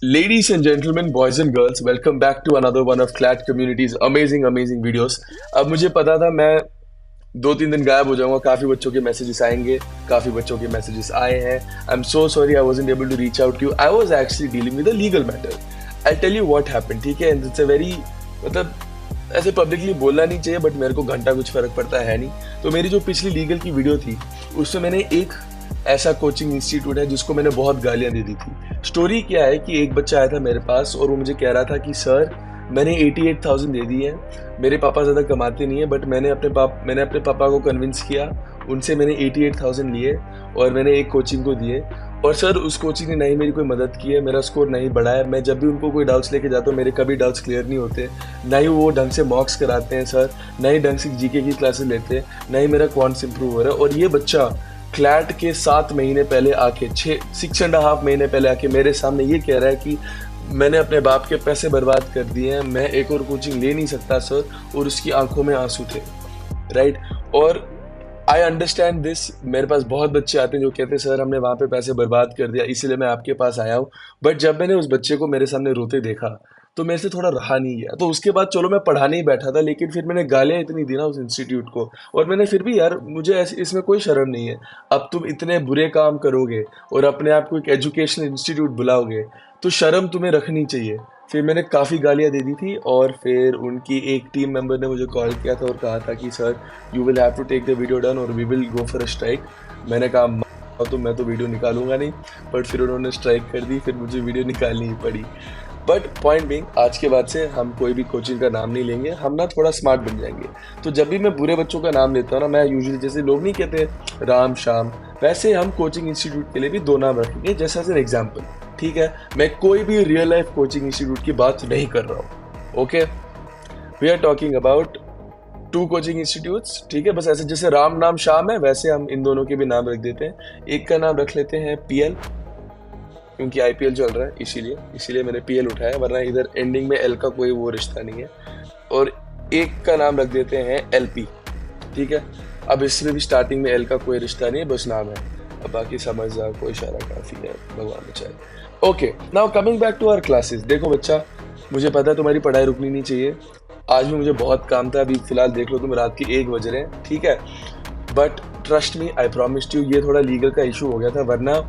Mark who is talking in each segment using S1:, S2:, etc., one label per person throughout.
S1: Ladies and gentlemen, boys and girls, welcome back to another one of CLAT Community's amazing videos. अब मुझे पता था मैं 2-3 दिन गायब हो जाऊंगा, काफ़ी बच्चों के मैसेजेस आएंगे, काफ़ी बच्चों के मैसेजेस आए हैं. I am so sorry I wasn't able to reach out to you. I was actually dealing with a legal matter. I'll tell you what happened, ठीक है? And it's a very मतलब ऐसे पब्लिकली बोलना नहीं चाहिए but मेरे को घंटा कुछ फ़र्क पड़ता है नहीं. तो मेरी जो पिछली लीगल की वीडियो थी उसमें मैंने एक ऐसा कोचिंग इंस्टीट्यूट है जिसको मैंने बहुत गालियां दे दी थी. स्टोरी क्या है कि एक बच्चा आया था मेरे पास और वो मुझे कह रहा था कि सर मैंने 88,000 दे दी है, मेरे पापा ज़्यादा कमाते नहीं है बट मैंने अपने पापा को कन्विंस किया, उनसे मैंने 88,000 लिए और मैंने एक कोचिंग को दिए और सर उस कोचिंग ने ना ही मेरी कोई मदद की है, मेरा स्कोर नहीं बढ़ा है. मैं जब भी उनको कोई डाउट्स लेके जाता हूँ मेरे कभी डाउट्स क्लियर नहीं होते, ना ही वो ढंग से मॉक्स कराते हैं सर, ना ही ढंग से जीके की क्लासेस लेते हैं, ना ही मेरा क्वांट्स इंप्रूव हो रहा है. और ये बच्चा क्लैट के 7 महीने पहले आके 6.5 महीने पहले आके मेरे सामने ये कह रहा है कि मैंने अपने बाप के पैसे बर्बाद कर दिए हैं, मैं एक और कोचिंग ले नहीं सकता सर. और उसकी आंखों में आंसू थे, राइट. और आई अंडरस्टैंड दिस. मेरे पास बहुत बच्चे आते हैं जो कहते हैं सर हमने वहाँ पे पैसे बर्बाद कर दिया इसीलिए मैं आपके पास आया हूँ. बट जब मैंने उस बच्चे को मेरे सामने रोते देखा तो मेरे से थोड़ा रहा नहीं गया. तो उसके बाद चलो मैं पढ़ाने ही बैठा था लेकिन फिर मैंने गालियाँ इतनी दी ना उस इंस्टीट्यूट को, और मैंने फिर भी यार मुझे इसमें कोई शर्म नहीं है. अब तुम इतने बुरे काम करोगे और अपने आप को एक एजुकेशनल इंस्टीट्यूट बुलाओगे तो शर्म तुम्हें रखनी चाहिए. फिर मैंने काफ़ी गालियाँ दे दी थी और फिर उनकी एक टीम मेंबर ने मुझे कॉल किया था और कहा था कि sir you will have to take the video done और we will go for a strike. मैंने कहा तो मैं तो वीडियो निकालूंगा नहीं, बट फिर उन्होंने स्ट्राइक कर दी, फिर मुझे वीडियो निकालनी ही पड़ी. बट पॉइंट बीइंग आज के बाद से हम कोई भी कोचिंग का नाम नहीं लेंगे, हम ना थोड़ा स्मार्ट बन जाएंगे. तो जब भी मैं बुरे बच्चों का नाम लेता हूँ ना, मैं यूजुअली जैसे लोग नहीं कहते राम श्याम, वैसे हम कोचिंग इंस्टीट्यूट के लिए भी 2 नाम रखेंगे जैसे एज एन एग्जाम्पल. ठीक है, मैं कोई भी रियल लाइफ कोचिंग इंस्टीट्यूट की बात नहीं कर रहा हूँ. Okay, we are talking about 2 coaching institutes. ठीक है, बस ऐसे जैसे राम नाम श्याम है वैसे हम इन दोनों के भी नाम रख देते हैं. एक का नाम रख लेते हैं PL, क्योंकि IPL चल रहा है इसीलिए मैंने PL उठाया, वरना इधर एंडिंग में L का कोई वो रिश्ता नहीं है. और एक का नाम रख देते हैं LP. ठीक है, अब इसमें भी स्टार्टिंग में L का कोई रिश्ता नहीं है, बस नाम है. अब बाकी समझ जाओ, कोई इशारा काफ़ी है, भगवान बचाए. Okay, now coming back to our classes. देखो बच्चा, मुझे पता है तुम्हारी पढ़ाई रुकनी नहीं चाहिए. आज भी मुझे बहुत काम था, अभी फिलहाल देख लो तुम रात के 1 बज रहे हैं. ठीक है, but trust me, I promised you, ये थोड़ा लीगल का इशू हो गया था, वरना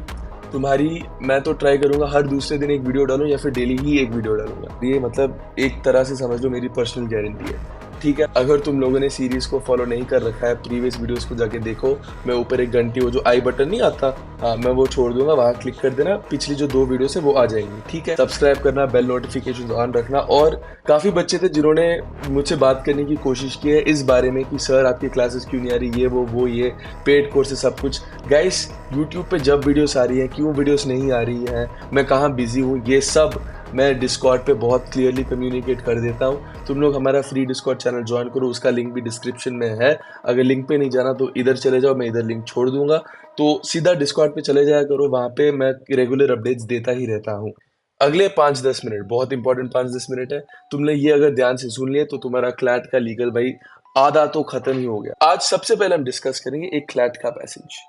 S1: तुम्हारी मैं तो ट्राई करूंगा हर दूसरे दिन एक वीडियो डालूं या फिर डेली ही एक वीडियो डालूंगा. ये मतलब एक तरह से समझ लो मेरी पर्सनल गारंटी है. ठीक है, अगर तुम लोगों ने सीरीज को फॉलो नहीं कर रखा है, प्रीवियस वीडियोस को जाके देखो. मैं ऊपर एक घंटी, वो जो आई बटन नहीं आता, हाँ मैं वो छोड़ दूंगा, वहाँ क्लिक कर देना, पिछली जो 2 वीडियोस है वो आ जाएंगी. ठीक है, सब्सक्राइब करना, बेल नोटिफिकेशन ऑन रखना. और काफ़ी बच्चे थे जिन्होंने मुझसे बात करने की कोशिश की है इस बारे में कि सर आपकी क्लासेस क्यों नहीं आ रही, ये वो ये पेड कोर्सेज सब कुछ. गाइस, यूट्यूब पे जब वीडियोस आ रही हैं, क्यों वीडियोस नहीं आ रही हैं, मैं कहाँ बिजी हूँ, ये सब मैं डिस्कॉर्ड पे बहुत क्लियरली कम्युनिकेट कर देता हूँ. तुम लोग हमारा फ्री डिस्कॉर्ड चैनल ज्वाइन करो, उसका लिंक भी डिस्क्रिप्शन में है. अगर लिंक पे नहीं जाना तो इधर चले जाओ, मैं इधर लिंक छोड़ दूंगा, तो सीधा डिस्कॉर्ड पे चले जाया करो. वहाँ पे मैं रेगुलर अपडेट्स देता ही रहता हूँ. अगले 5-10 मिनट बहुत इंपॉर्टेंट 5-10 मिनट है, तुमने ये अगर ध्यान से सुन लिया तो तुम्हारा क्लैट का लीगल भाई आधा तो खत्म ही हो गया. आज सबसे पहले हम डिस्कस करेंगे एक क्लैट का पैसेज.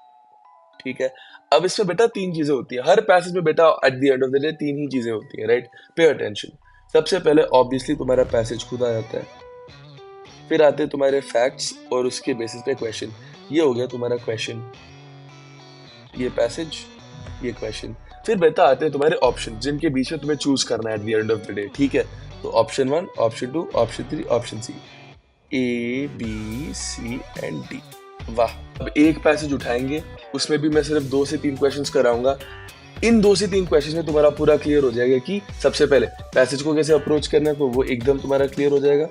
S1: ठीक है, अब इसमें बेटा 3 चीजें होती है हर पैसेज में. बेटा at the end of the day 3 ही चीजें होती है, राइट. Pay attention. सबसे पहले ऑब्वियसली तुम्हारा पैसेज खुद आ जाता है, फिर आते हैं तुम्हारे फैक्ट्स और उसके बेसिस पे क्वेश्चन. ये हो गया तुम्हारा क्वेश्चन, ये पैसेज, ये क्वेश्चन. फिर बेटा आते हैं तुम्हारे ऑप्शन जिनके बीच में तुम्हें चूज करना है at the end of the day. ठीक है, तो option 1, option 2, option 3, option C, A, B, C and D. वाह. अब एक पैसेज उठाएंगे, उसमें भी मैं सिर्फ 2 से 3 क्वेश्चंस कराऊंगा. इन 2 से 3 क्वेश्चंस में तुम्हारा पूरा क्लियर हो जाएगा कि सबसे पहले पैसेज को कैसे अप्रोच करना है, तो वो एकदम तुम्हारा क्लियर हो जाएगा.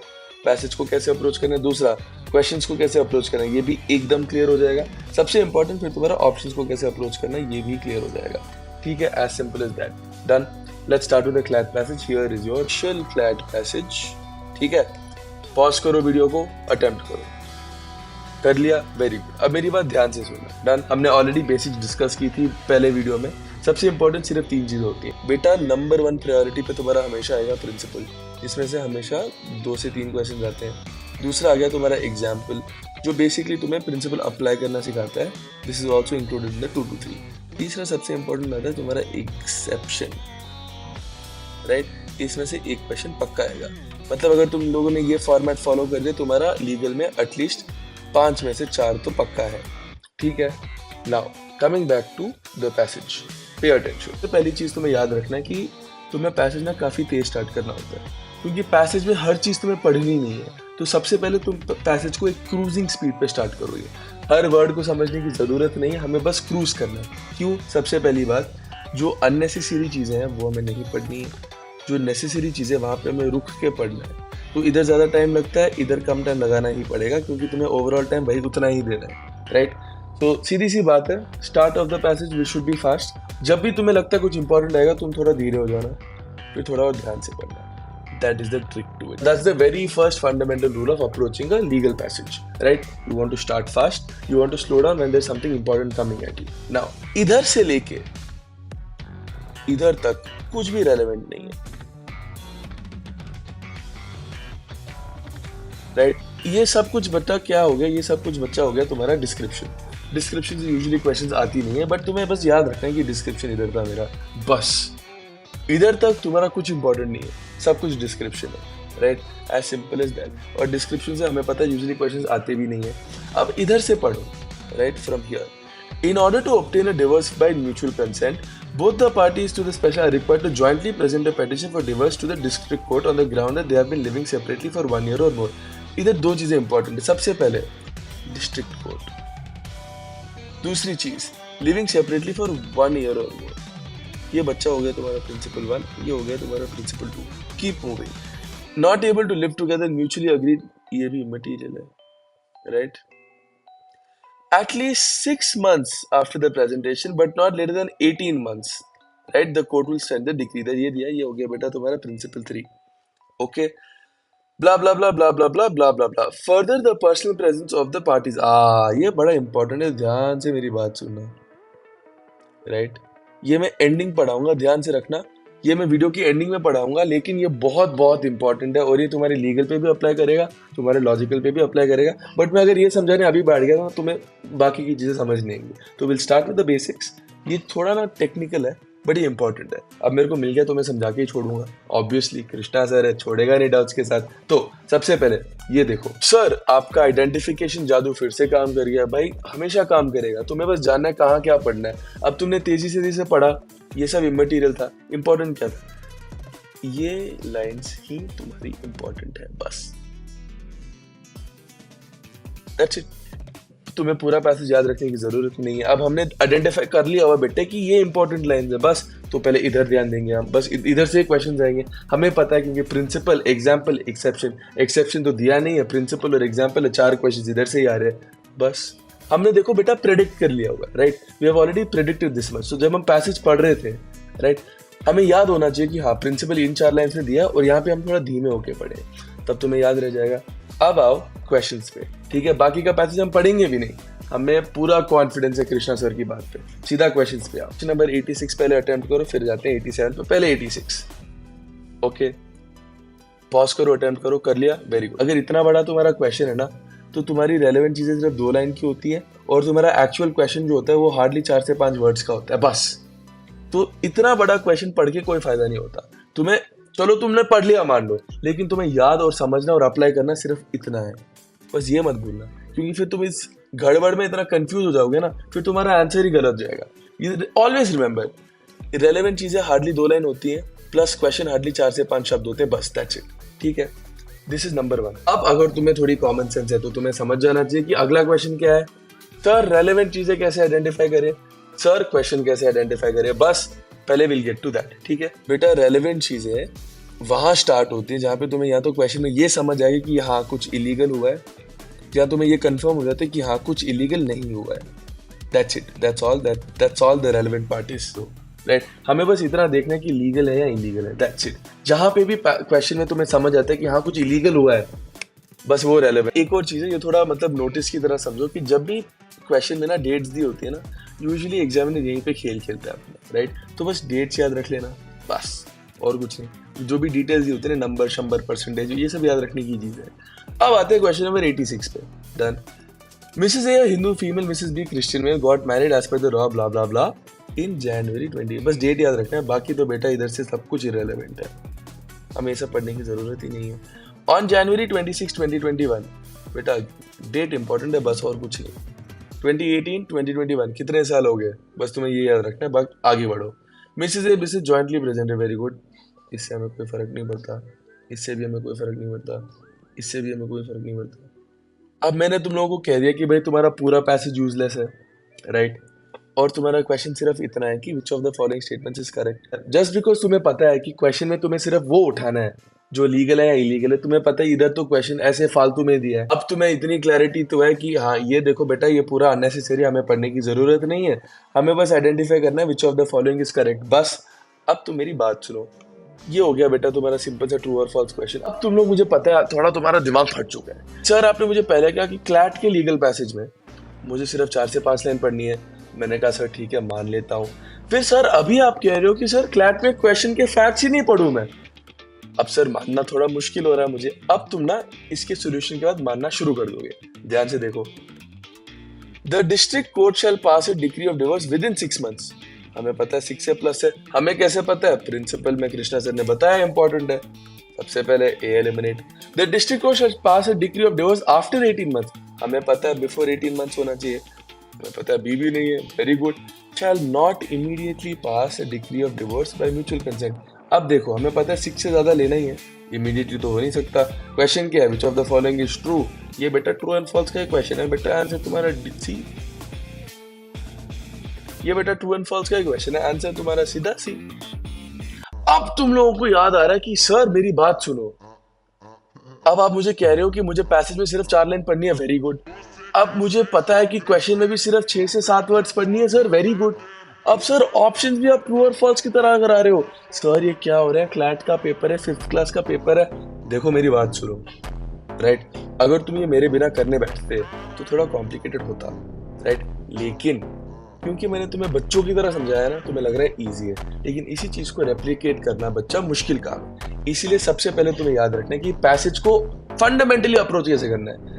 S1: पैसेज को कैसे अप्रोच करना है, दूसरा क्वेश्चंस को कैसे अप्रोच करना है, ये भी एकदम क्लियर हो जाएगा. सबसे इंपॉर्टेंट फिर तुम्हारा ऑप्शंस को कैसे अप्रोच करना है, ये भी क्लियर हो जाएगा. ठीक है, as simple as that. Done. Let's start with the CLAT passage. Here is your shell CLAT passage. ठीक है, पॉज करो वीडियो को, अटेम्प्ट करो. कर लिया, वेरी गुड. अब मेरी बात ध्यान से सुनना. डन. हमने ऑलरेडी बेसिक्स डिस्कस की थी पहले वीडियो में. सबसे इंपॉर्टेंट सिर्फ 3 चीजें होती है बेटा. नंबर 1 प्रायोरिटी पे तुम्हारा हमेशा आएगा प्रिंसिपल, जिसमें से हमेशा 2 से 3 क्वेश्चन आते हैं. दूसरा आ गया तुम्हारा एग्जाम्पल, जो बेसिकली तुम्हें प्रिंसिपल अप्लाई करना सिखाता है. This is also included in the 2 to 3. तीसरा सबसे इंपॉर्टेंट आता है तुम्हारा एक्सेप्शन. राइट। इसमें से एक क्वेश्चन पक्का आएगा। मतलब अगर तुम लोगों ने ये फॉर्मेट फॉलो कर दिया, तुम्हारा लीगल में एटलीस्ट 5 में से 4 तो पक्का है, ठीक है। Now coming back to the passage, pay attention. तो पहली चीज तुम्हें याद रखना है कि तुम्हें पैसेज ना काफी तेज स्टार्ट करना होता है, क्योंकि पैसेज में हर चीज तुम्हें पढ़नी नहीं है। तो सबसे पहले तुम पैसेज को एक क्रूजिंग स्पीड पे स्टार्ट करोगे। हर वर्ड को समझने की जरूरत नहीं है, हमें बस क्रूज करना है। क्यों? सबसे पहली बात, जो अननेसेसरी चीजें हैं वो हमें नहीं पढ़नी है, जो नेसेसरी चीजें वहां पे हमें रुक के पढ़ना है। तो इधर ज्यादा टाइम लगता है, इधर कम टाइम लगाना ही पड़ेगा, क्योंकि तुम्हें ओवरऑल टाइम भाई उतना ही देना है, राइट। तो सीधी सी बात है, start of the passage we should be fast. जब भी तुम्हें लगता है कुछ इंपॉर्टेंट आएगा, तुम थोड़ा धीरे हो जाना, फिर थोड़ा और ध्यान से पढ़ना। That is the trick to it. That's the very first fundamental rule of approaching a legal passage, right? You want to start fast, you want to slow down when there's something important coming at you. Now, इधर से लेके इधर तक कुछ भी relevant नहीं है, right? ये सब कुछ बच्चा क्या हो गया? ये सब कुछ बच्चा हो गया तुम्हारा डिस्क्रिप्शन। डिस्क्रिप्शन से यूजुअली क्वेश्चंस आती नहीं है, बट तुम्हें बस याद रखना है कि डिस्क्रिप्शन इधर था मेरा, बस इधर तक तुम्हारा कुछ इंपॉर्टेंट नहीं है, सब कुछ डिस्क्रिप्शन है, right. As simple as that. और डिस्क्रिप्शन से हमें पता है यूजुअली क्वेश्चंस आते भी नहीं है। अब इधर से पढ़ो, right, from here. In order to obtain a divorce by mutual consent, both the parties to the special are required to jointly present a petition for divorce to the district court on the ground that they have been living separately for 1 year or more. इधर दो चीजें important है। सबसे पहले district court, दूसरी चीज living separately for 1 year और मोर। ये बच्चा हो गया तुम्हारा प्रिंसिपल 1, ये हो गया तुम्हारा principle 2। Keep moving. Not able to live together, mutually agreed, ये भी मटेरियल है, right. At least 6 months after the presentation, but not later than 18 months, right? The court will send the decree that ये दिया, ये हो गया बेटा तुम्हारा principal 3, okay? Blah blah blah blah blah blah blah blah blah. Further, the personal presence of the parties. ये बड़ा important है, ध्यान से मेरी बात सुनना, right? ये मैं एंडिंग पढ़ाऊंगा, ध्यान से रखना। ये मैं वीडियो की एंडिंग में पढ़ाऊंगा, लेकिन ये बहुत बहुत इंपॉर्टेंट है, और ये तुम्हारे लीगल पे भी अप्लाई करेगा, तुम्हारे लॉजिकल पे भी अप्लाई करेगा। बट मैं अगर ये समझाने अभी बैठ गया तो तुम्हें बाकी की चीज़ें समझ नहीं आएंगी। तो will start with the basics. ये थोड़ा ना टेक्निकल है, बट ये इंपॉर्टेंट है। अब मेरे को मिल गया तो मैं समझा के ही छोड़ूंगा, ऑब्वियसली कृष्णा सर है, छोड़ेगा नहीं डाउट्स के साथ। तो सबसे पहले ये देखो सर, आपका आइडेंटिफिकेशन जादू फिर से काम कर गया। भाई हमेशा काम करेगा, तुम्हें बस जानना है कहाँ क्या पढ़ना है। अब तुमने तेजी से पढ़ा, ये सब इमटेरियल था, इंपॉर्टेंट क्या था? ये लाइंस ही तुम्हारी इंपॉर्टेंट है, बस दैट्स इट। तुम्हें पूरा पैसेज याद रखने की जरूरत नहीं है। अब हमने आइडेंटिफाई कर लिया हुआ बेटे कि ये इंपॉर्टेंट लाइंस है, बस तो पहले इधर ध्यान देंगे हम, बस इधर से क्वेश्चन आएंगे। हमें पता है क्योंकि प्रिंसिपल, एग्जाम्पल, एक्सेप्शन तो दिया नहीं है, प्रिंसिपल और एग्जाम्पल है, 4 क्वेश्चन इधर से ही आ रहे हैं। बस हमने देखो बेटा प्रेडिक्ट कर लिया हुआ, right. We have already predicted this much. So जब हम पैसेज पढ़ रहे थे, राइट, हमें याद होना चाहिए कि हाँ प्रिंसिपल इन 4 लाइन्स ने दिया, और यहाँ पे हम थोड़ा धीमे होके पढ़े, तब तुम्हें याद रह जाएगा। अब आओ क्वेश्चंस पे, ठीक है। बाकी का पैसेज हम पढ़ेंगे भी नहीं, हमें पूरा कॉन्फिडेंस है कृष्णा सर की बात पे। सीधा क्वेश्चंस पे आओ। क्वेश्चन नंबर 86 पहले अटेम्प्ट करो, फिर जाते हैं 87 पे। पहले 86, ओके, पॉज करो, अटेम्प्ट करो, कर लिया, वेरी गुड। अगर इतना बड़ा तुम्हारा क्वेश्चन है ना, तो तुम्हारी रेलेवेंट चीजें सिर्फ 2 लाइन की होती है, और तुम्हारा एक्चुअल क्वेश्चन जो होता है वो हार्डली 4 से 5 वर्ड्स का होता है, बस। तो इतना बड़ा क्वेश्चन पढ़ के कोई फायदा नहीं होता तुम्हें। चलो तुमने पढ़ लिया मान लो, लेकिन तुम्हें याद और समझना और अप्लाई करना सिर्फ इतना है, बस ये मत भूलना, क्योंकि फिर तुम इस गड़बड़ में इतना कंफ्यूज हो जाओगे ना, फिर तुम्हारा आंसर ही गलत जाएगा। ऑलवेज रिमेंबर, रेलेवेंट चीजें हार्डली 2 लाइन होती है, प्लस क्वेश्चन हार्डली 4 से 5 शब्द होते हैं, बस दैट्स इट, ठीक है। This is number 1। अब अगर तुम्हें थोड़ी कॉमन सेंस है तो तुम्हें समझ जाना चाहिए कि अगला क्वेश्चन क्या है। सर रेलेवेंट चीजें कैसे आइडेंटिफाई करें, सर क्वेश्चन कैसे आइडेंटिफाई करें, बस पहले विल गेट टू दैट, ठीक है। बेटा रेलेवेंट चीजें वहां स्टार्ट होती है जहां पे तुम्हें या तो क्वेश्चन में ये समझ आएगी कि हाँ कुछ इलीगल हुआ है, या तुम्हें ये कंफर्म हो जाता है कि हाँ कुछ इलीगल नहीं हुआ है। That's it, that's all the relevant part is, right. हमें बस इतना देखना है कि लीगल है या इलीगल है, दैट्स इट। जहां पे भी क्वेश्चन में तुम्हें समझ आता है कि हाँ कुछ इलीगल हुआ है, बस वो रेलेवेंट। एक और चीज है, ये थोड़ा मतलब नोटिस की तरह समझो कि जब भी क्वेश्चन में ना डेट्स दी होती है ना, यूजुअली एग्जामिनर यहीं पे खेल खेलता है अपना, राइट। तो बस डेट्स याद रख लेना, बस, और कुछ नहीं। जो भी डिटेल्स दी होती है ना, नंबर, शंबर, परसेंटेज, ये सब याद रखने की चीज है। अब आते हैं क्वेश्चन नंबर 86 पे। Done. Mrs A Hindu female, Mrs B Christian male, got married as per the law blah blah blah in January 20। बस डेट याद रखना है, बाकी तो बेटा इधर से सब कुछ इरेलेवेंट है, हमें सब पढ़ने की जरूरत ही नहीं है। ऑन जनवरी 26, 2021, बेटा डेट इंपॉर्टेंट है बस, और कुछ नहीं। 2018, 2021 कितने साल हो गए, बस तुम्हें ये याद रखना है, बाकी आगे बढ़ो। Mrs A Mrs jointly present है, वेरी गुड, इससे हमें कोई फर्क नहीं पड़ता, इससे भी हमें कोई फर्क नहीं पड़ता, इससे भी हमें कोई फर्क नहीं पड़ता। अब मैंने तुम लोगों को कह दिया कि भाई तुम्हारा पूरा पैसेज यूजलेस है, राइट, और तुम्हारा क्वेश्चन सिर्फ इतना है कि which of the following statements is correct. Just because तुम्हें पता है कि क्वेश्चन में तुम्हें सिर्फ वो उठाना है जो लीगल है या इलीगल है, तुम्हें पता है इधर तो क्वेश्चन ऐसे फालतू में दिया है। अब तुम्हें इतनी क्लैरिटी तो है कि हाँ ये देखो बेटा ये पूरा अननेसेसरी, हमें पढ़ने की जरूरत नहीं है, हमें बस आइडेंटिफाई करना है which of the following is correct, बस। अब तुम मेरी बात सुनो, ये हो गया बेटा तुम्हारा सिंपल सा ट्रू और फॉल्स क्वेश्चन। अब तुम लोग, मुझे पता है थोड़ा तुम्हारा दिमाग फट चुका है। सर आपने मुझे पहले कहा कि क्लैट के लीगल पैसेज में मुझे सिर्फ 4 से 5 लाइन पढ़नी है, मैंने कहा सर ठीक है मान लेता हूँ। फिर सर अभी आप कह रहे हो कि सर क्लैट में क्वेश्चन के फैक्ट्स ही नहीं पढ़ूं मैं। अब सर मानना थोड़ा मुश्किल हो रहा है मुझे। अब तुम ना इसके सॉल्यूशन के बाद मानना शुरू कर दोगे। ध्यान से देखो, the district court shall pass a decree of divorce with in 6 months। हमें पता है 6 से प्लस है, हमें कैसे पता है, प्रिंसिपल में कृष्णा सर ने बताया, इंपॉर्टेंट है। सबसे पहले A eliminate. The district court shall pass a decree of divorce after 18 months। हमें पता है बिफोर 18 months होना चाहिए, हमें पता है बी भी नहीं है, very good. Shall not immediately pass a decree of divorce by mutual consent. अब देखो हमें पता है 6 से ज्यादा लेना ही है, इमीडिएटली तो हो नहीं सकता। क्वेश्चन क्या है, which of the following is true. ये बेटा ट्रू एंड फॉल्स का क्वेश्चन है बेटा, आंसर तुम्हारा सी। ये बेटा ट्रू एंड फॉल्स का क्वेश्चन है, आंसर तुम्हारा सीधा सी। अब तुम लोगों को याद आ रहा है कि सर मेरी बात सुनो, अब आप मुझे कह रहे हो कि मुझे पैसेज में सिर्फ 4 लाइन पढ़नी है, वेरी गुड। अब मुझे पता है कि क्वेश्चन में भी सिर्फ 6 से 7 वर्ड्स पढ़नी है, सर वेरी गुड। अब सर ऑप्शंस भी आप ट्रू और फॉल्स की तरह करा रहे हो। सर ये क्या हो रहा है, क्लैट का पेपर है, 5th क्लास का पेपर है। देखो मेरी बात सुनो, राइट, अगर तुम ये मेरे बिना करने बैठते तो थोड़ा कॉम्प्लिकेटेड होता, राइट, लेकिन क्योंकि मैंने तुम्हें बच्चों की तरह समझाया ना, तुम्हें लग रहा है इजी है, लेकिन इसी चीज को रेप्लिकेट करना बच्चा मुश्किल काम है। इसीलिए सबसे पहले तुम्हें याद रखना है कि पैसेज को फंडामेंटली अप्रोच कैसे करना है।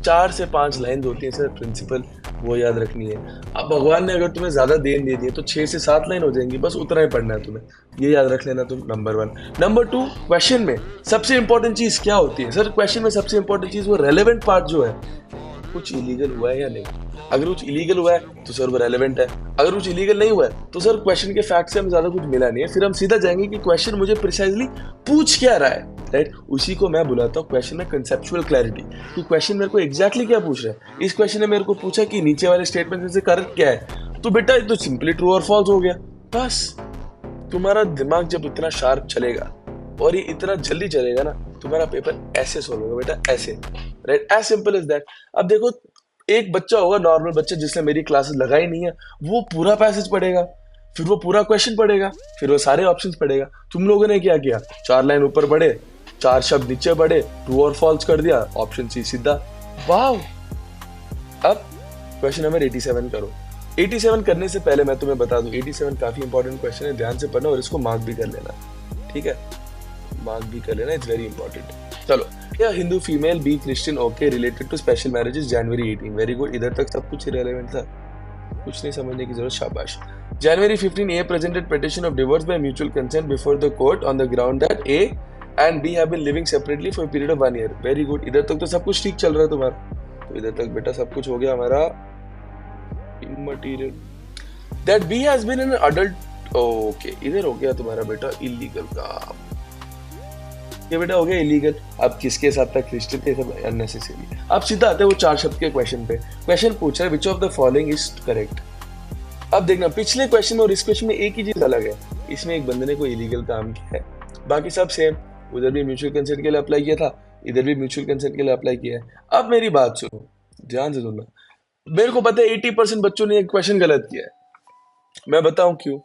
S1: 4 से 5 लाइन होती है सर प्रिंसिपल, वो याद रखनी है। अब भगवान ने अगर तुम्हें ज्यादा देन दे दिए तो 6 से 7 लाइन हो जाएंगी, बस उतना ही पढ़ना है तुम्हें, ये याद रख लेना तुम, नंबर 1। नंबर 2, क्वेश्चन में सबसे इंपॉर्टेंट चीज क्या होती है सर, क्वेश्चन में सबसे इंपॉर्टेंट चीज वो रेलेवेंट पार्ट जो है, कुछ इलीगल हुआ है या नहीं। अगर कुछ इलीगल हुआ है तो सर वो रेलेवेंट है, अगर कुछ इलीगल नहीं हुआ है तो सर क्वेश्चन के फैक्ट से हमें ज्यादा कुछ मिला नहीं है। फिर हम सीधा जाएंगे कि क्वेश्चन मुझे प्रिसाइजली पूछ क्या रहा है, राइट। उसी को मैं बुलाता हूँ क्वेश्चन में कंसेप्चुअल क्लैरिटी, कि क्वेश्चन मेरे को एग्जैक्टली क्या पूछ रहा है। इस क्वेश्चन ने मेरे को पूछा कि नीचे वाले स्टेटमेंट में से करेक्ट क्या है, तो बेटा ये तो सिंपली ट्रू और फॉल्स हो गया, बस। तुम्हारा दिमाग जब इतना शार्प चलेगा और ये इतना जल्दी चलेगा ना, तुम्हारा पेपर ऐसे सोल्व होगा बेटा, ऐसे, right, as simple as that. अब देखो एक बच्चा होगा, नॉर्मल बच्चा जिसने मेरी क्लासेस लगाई नहीं है, वो पूरा पैसेज पढ़ेगा, फिर वो पूरा क्वेश्चन पढ़ेगा, फिर वो सारे ऑप्शंस पढ़ेगा। तुम लोगों ने क्या किया, 4 लाइन ऊपर पढ़े, 4 शब्द नीचे पढ़े, ट्रू और फॉल्स कर दिया, ऑप्शन सी सीधा, वाह। अब क्वेश्चन नंबर 87 करो। 87 करने से पहले मैं तुम्हें बता दूं, 87 काफी इंपॉर्टेंट क्वेश्चन है, ध्यान से पढ़ना और इसको मार्क भी कर लेना, ठीक है, मार्क भी कर लेना, इट्स वेरी इंपॉर्टेंट। चलो, या Hindu female, B Christian, okay, related to special marriages January 18, very good. इधर तक सब कुछ रिलेवेंट था, कुछ नहीं समझने की जरूरत, शाबाश। January 15, A presented petition of divorce by mutual consent before the court on the ground that A and B have been living separately for period of 1 year, very good. इधर तक तो सब कुछ ठीक चल रहा है तुम्हारा, तो इधर तक बेटा सब कुछ हो गया हमारा। Immaterial, that B has been an adult, okay, इधर हो गया तुम्हारा बेटा इलीगल का, ये बेटा हो गया इलीगल। अब किसके साथ था, क्रिश्चियन के साथ, अननेसेसरी। अब सीधा आते हैं वो 4 शब्द के क्वेश्चन पे। क्वेश्चन पूछ रहा है which of the following is correct. अब देखना पिछले क्वेश्चन में और इस क्वेश्चन में एक ही चीज अलग है, इसमें एक बंदे ने कोई इलीगल काम किया है, बाकी सब सेम। उधर भी म्यूचुअल कंसेंट के लिए अप्लाई किया था, इधर भी म्यूचुअल कंसेंट के लिए अप्लाई किया है। अब मेरी बात सुनो, ध्यान से सुनना, मेरे को पता है 80% बच्चों ने एक क्वेश्चन गलत किया है, मैं बताऊं क्यों।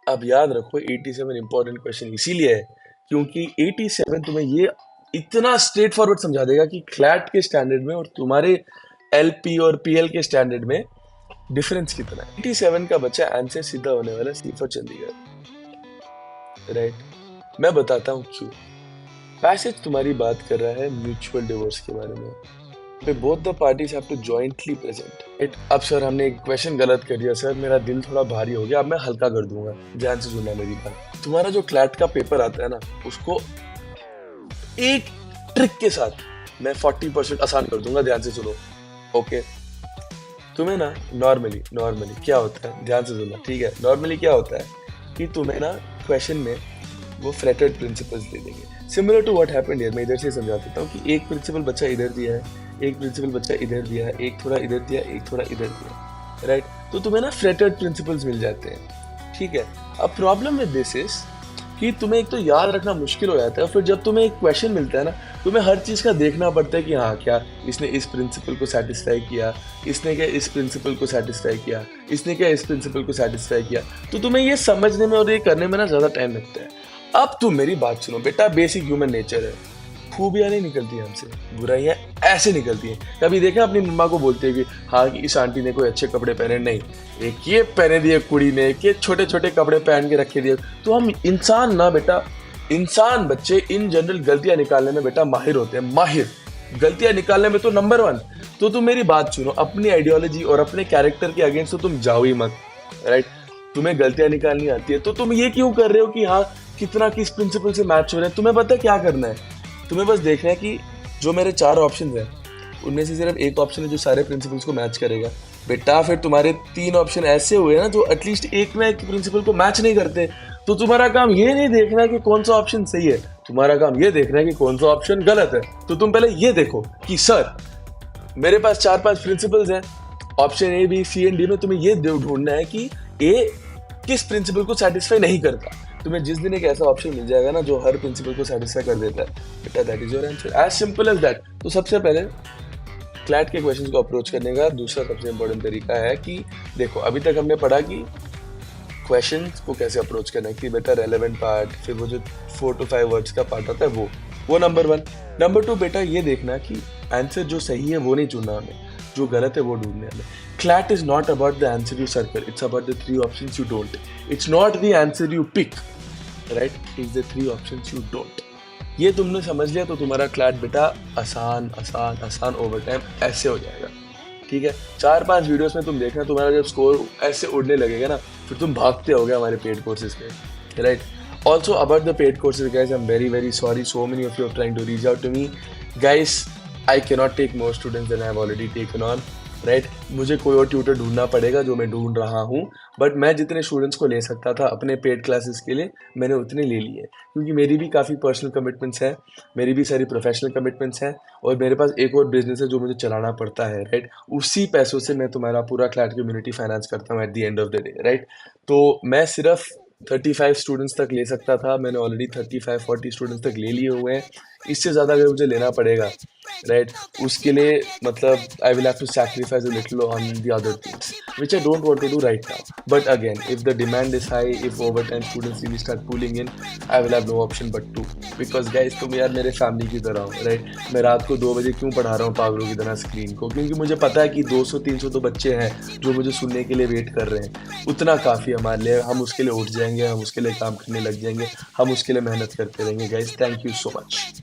S1: अब याद रखो 87 इंपॉर्टेंट क्वेश्चन इसीलिए है क्योंकि 87 तुम्हें ये इतना स्ट्रेट फॉरवर्ड समझा देगा कि क्लैट के स्टैंडर्ड में और तुम्हारे एलपी और पीएल के स्टैंडर्ड में डिफरेंस कितना है। 87 का बच्चा आंसर सीधा होने वाला सी फॉर चंडीगढ़, राइट। मैं बताता हूं क्यों। पैसेज तुम्हारी बात कर रहा है म्यूचुअल डिवोर्स के बारे में, pay both the parties have to jointly present it. अब सर हमने एक क्वेश्चन गलत कर दिया सर, मेरा दिल थोड़ा भारी हो गया, अब मैं हल्का कर दूंगा। ध्यान से सुनना मेरी बात। तुम्हारा जो क्लैट का पेपर आता है ना, उसको एक ट्रिक के साथ मैं 40% आसान कर दूंगा। ध्यान से सुनो, ओके? तुम्हें ना नॉर्मली क्या होता है, ध्यान से सुनना, ठीक है? नॉर्मली क्या होता है कि तुम्हें ना क्वेश्चन में वो फ्रेटेड प्रिंसिपल्स दे देंगे, similar to what happened here. मैं इधर से समझा देता हूँ कि एक प्रिंसिपल बच्चा इधर दिया है, एक प्रिंसिपल बच्चा इधर दिया है, एक थोड़ा इधर दिया, एक थोड़ा इधर दिया, राइट? तो तुम्हें ना फ्रेटेड प्रिंसिपल्स मिल जाते हैं, ठीक है? अब प्रॉब्लम विद दिस इज कि तुम्हें एक तो याद रखना मुश्किल हो जाता है, फिर जब तुम्हें एक क्वेश्चन मिलता है ना, तुम्हें हर चीज़ का देखना पड़ता है कि हाँ क्या इसने इस प्रिंसिपल को सेटिस्फाई किया, इसने क्या इस प्रिंसिपल को सेटिस्फाई किया, इसने क्या इस प्रिंसिपल को सेटिस्फाई किया। तो तुम्हें ये समझने में और ये करने में ना ज़्यादा टाइम लगता है। अब तुम मेरी बात सुनो बेटा, बेसिक ह्यूमन नेचर है, खूबियाँ नहीं निकलती हमसे, बुराइयाँ ऐसे निकलती हैं। कभी देखा अपनी मम्मा को बोलते हैं कि हाँ कि इस आंटी ने कोई अच्छे कपड़े पहने, नहीं, एक ये पहने दिए कुड़ी ने, एक ये छोटे छोटे कपड़े पहन के रखे दिए। तो हम इंसान ना बेटा, इंसान बच्चे इन जनरल गलतियाँ निकालने में बेटा माहिर होते हैं, माहिर, गलतियाँ निकालने में तो नंबर 1। तो तुम मेरी बात सुनो, अपनी आइडियोलॉजी और अपने कैरेक्टर के अगेंस्ट तो तुम जाओ ही मत, राइट? तुम्हें गलतियाँ निकालनी आती है तो तुम ये क्यों कर रहे हो कि हाँ कितना किस प्रिंसिपल से मैच हो रहे हैं? तुम्हें पता है क्या करना है? तुम्हें बस देखना है कि जो मेरे 4 ऑप्शन हैं उनमें से सिर्फ एक ऑप्शन है जो सारे प्रिंसिपल्स को मैच करेगा। बेटा फिर तुम्हारे 3 ऑप्शन ऐसे हुए ना जो एटलीस्ट एक में एक प्रिंसिपल को मैच नहीं करते। तो तुम्हारा काम ये नहीं देखना है कि कौन सा ऑप्शन सही है, तुम्हारा काम ये देखना है कि कौन सा ऑप्शन गलत है। तो तुम पहले ये देखो कि सर मेरे पास 4-5 प्रिंसिपल्स हैं, option A B C and D में तुम्हें ये ढूंढना है कि ए किस प्रिंसिपल को सेटिस्फाई नहीं करता। तुम्हें जिस दिन एक ऐसा ऑप्शन मिल जाएगा ना जो हर प्रिंसिपल को सेटिस्फाई कर देता है, बेटा that is your answer, as simple as that. तो सबसे पहले क्लैट के क्वेश्चंस को अप्रोच करने का दूसरा सबसे इंपॉर्टेंट तरीका है कि देखो अभी तक हमने पढ़ा कि क्वेश्चंस को कैसे अप्रोच करना है, कि बेटा रेलेवेंट पार्ट, फिर वो जो 4 to 5 वर्ड्स का पार्ट आता है वो नंबर 1। नंबर 2 बेटा ये देखना कि आंसर जो सही है वो नहीं चुनना हमें, जो गलत है वो ढूंढना है हमें। Clat is not about the answer you circle, it's about the 3 options you don't. It's not the answer you pick, right? It's the 3 options you don't. ये तुमने समझ लिया तो तुम्हारा क्लैट बेटा आसान आसान आसान ओवर टाइम ऐसे हो जाएगा, ठीक है? 4-5 वीडियोस में तुम देखना तुम्हारा जब स्कोर ऐसे उड़ने लगेगा ना, फिर तुम भागते होगे हमारे पेड कोर्सेज में, right? Also about the paid courses guys, I'm very sorry, so many of you are trying to reach out to me guys. I cannot take more students than I have already taken on, right? मुझे कोई और tutor ढूंढना पड़ेगा जो मैं ढूंढ रहा हूँ, बट मैं जितने स्टूडेंट्स को ले सकता था अपने पेड क्लासेस के लिए मैंने उतने ले लिए, क्योंकि मेरी भी काफ़ी पर्सनल कमिटमेंट्स हैं, मेरी भी सारी प्रोफेशनल कमिटमेंट्स हैं, और मेरे पास एक और बिजनेस है जो मुझे चलाना पड़ता है, राइट? उसी पैसों से मैं तुम्हारा पूरा क्लैट कम्युनिटी फाइनेंस करता हूँ at the end of the day, right? तो मैं सिर्फ 35 स्टूडेंट्स तक ले सकता था, मैंने ऑलरेडी 35-40 स्टूडेंट्स तक ले लिए हुए हैं। इससे ज़्यादा अगर मुझे लेना पड़ेगा, राइट, उसके लिए मतलब I will have to sacrifice a little on the other things which I don't want to do right now. But again if the demand is high, if over time students really start pulling in, I will have no option but to, because guys तुम यार मेरे family की तरह हो, right? मैं रात को 2 बजे क्यों पढ़ा रहा हूँ पागलों की तरह स्क्रीन को? क्योंकि मुझे पता है कि 200-300 तो बच्चे हैं जो मुझे सुनने के लिए वेट कर रहे हैं, उतना काफ़ी हमारे लिए, हम उसके लिए उठ जाएंगे, हम उसके लिए काम करने लग जाएंगे, हम उसके लिए मेहनत करते रहेंगे guys. Thank you so much.